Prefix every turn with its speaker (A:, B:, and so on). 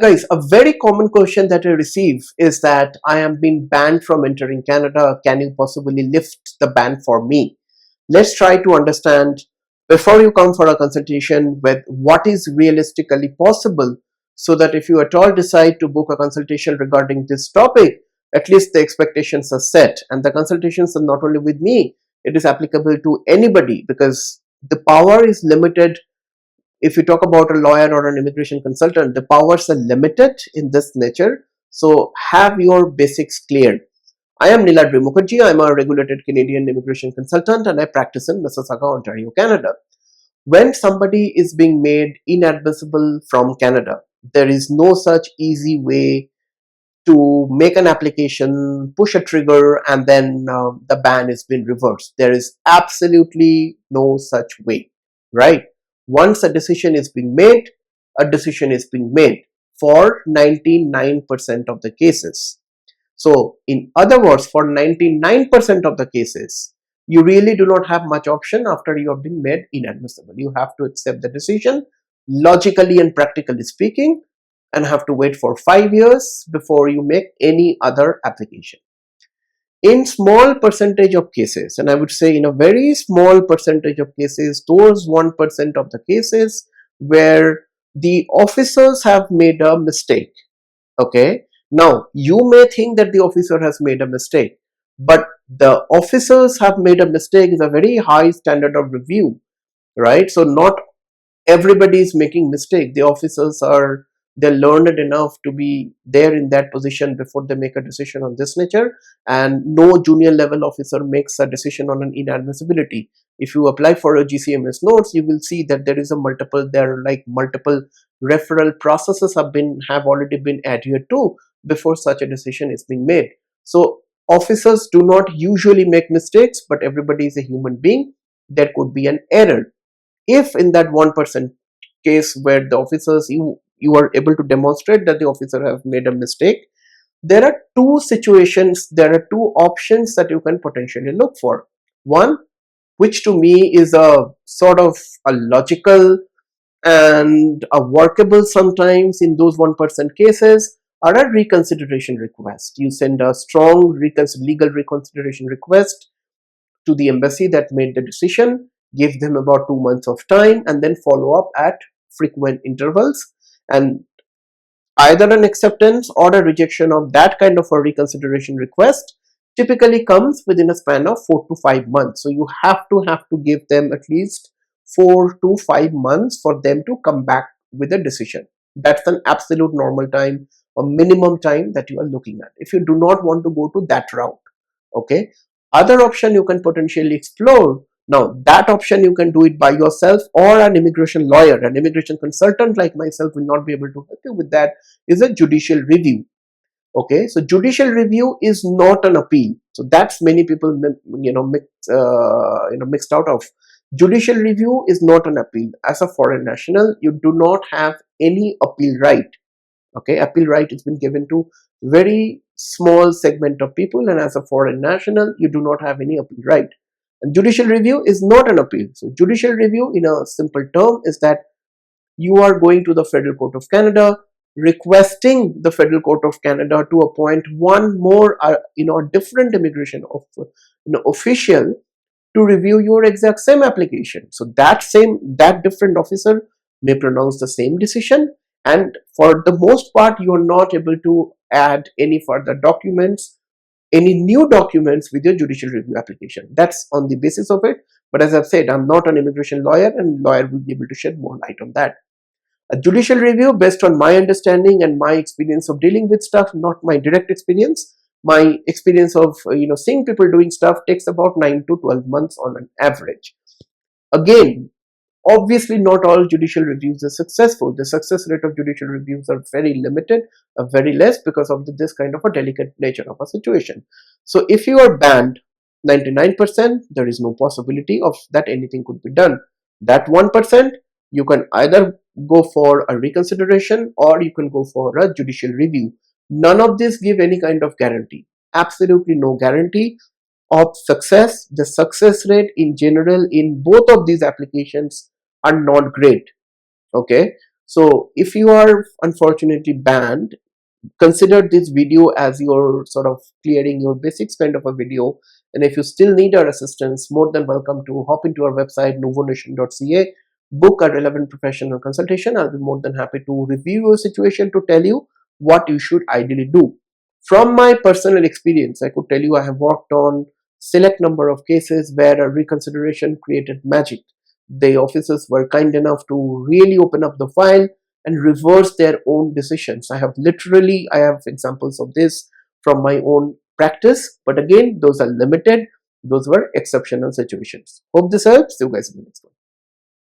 A: Guys, a very common question that I receive is that I am being banned from entering Canada. Can you possibly lift the ban for me? Let's try to understand before you come for a consultation with what is realistically possible, so that if you at all decide to book a consultation regarding this topic, at least the expectations are set. And the consultations are not only with me, it is applicable to anybody, because the power is limited. If you talk about a lawyer or an immigration consultant, the powers are limited in this nature. So have your basics clear. I am Niladri Mukherjee. I'm a regulated Canadian immigration consultant and I practice in Mississauga, Ontario, Canada. When somebody is being made inadmissible from Canada, there is no such easy way to make an application, push a trigger, and then the ban is being reversed. There is absolutely no such way, right? Once a decision is being made, a decision is being made for 99% of the cases. So, in other words, for 99% of the cases, you really do not have much option after you have been made inadmissible. You have to accept the decision, logically and practically speaking, and have to wait for 5 years before you make any other application. In small percentage of cases, and I would say in a very small percentage of cases, those 1% of the cases where the officers have made a mistake, okay, now you may think that the officer has made a mistake, but the officers have made a mistake is a very high standard of review, right? So not everybody is making mistake. The officers are, they're learned enough to be there in that position before they make a decision on this nature, and no junior level officer makes a decision on an inadmissibility. If you apply for a GCMS notes, you will see that there is a multiple, there are like multiple referral processes have already been adhered to before such a decision is being made. So officers do not usually make mistakes, but everybody is a human being. There could be an error. If in that 1% case where the officers, you are able to demonstrate that the officer have made a mistake, there are two situations, there are two options that you can potentially look for. One, which to me is a sort of a logical and a workable sometimes in those 1% cases, are a reconsideration request. You send a strong legal reconsideration request to the embassy that made the decision, give them about 2 months of time, and then follow up at frequent intervals. And either an acceptance or a rejection of that kind of a reconsideration request typically comes within a span of 4 to 5 months. So you have to give them at least 4 to 5 months for them to come back with a decision. That's an absolute normal time or minimum time that you are looking at if you do not want to go to that route. Okay, other option you can potentially explore. Now that option you can do it by yourself, or an immigration lawyer, an immigration consultant like myself will not be able to help you with that, is a judicial review. Okay, so judicial review is not an appeal. So that's many people mixed out of. Judicial review is not an appeal. As a foreign national, you do not have any appeal right. Okay, appeal right has been given to very small segment of people, and as a foreign national you do not have any appeal right. And judicial review is not an appeal. So judicial review in a simple term is that you are going to the Federal Court of Canada, requesting the Federal Court of Canada to appoint one more a different immigration of official to review your exact same application. So that different officer may pronounce the same decision, and for the most part you are not able to add any further documents, any new documents with your judicial review application. That's on the basis of it. But as I've said, I'm not an immigration lawyer, and lawyer will be able to shed more light on that. A judicial review, based on my understanding and my experience of dealing with stuff, not my direct experience, my experience of seeing people doing stuff, takes about 9 to 12 months on an average. Again, obviously not all judicial reviews are successful. The success rate of judicial reviews are very limited, very less, because of this kind of a delicate nature of a situation. So if you are banned 99%, there is no possibility of that anything could be done. That 1%, you can either go for a reconsideration or you can go for a judicial review. None of this give any kind of guarantee. Absolutely no guarantee of success. The success rate in general in both of these applications are not great. Okay, So if you are unfortunately banned, consider this video as your sort of clearing your basics kind of a video. And if you still need our assistance, more than welcome to hop into our website nuvonation.ca, book a relevant professional consultation. I'll be more than happy to review your situation to tell you what you should ideally do. From my personal experience, I could tell you I have worked on select number of cases where a reconsideration created magic. The officers were kind enough to really open up the file and reverse their own decisions. I have examples of this from my own practice, but again, those are limited. Those were exceptional situations. Hope this helps. See you guys in the next one.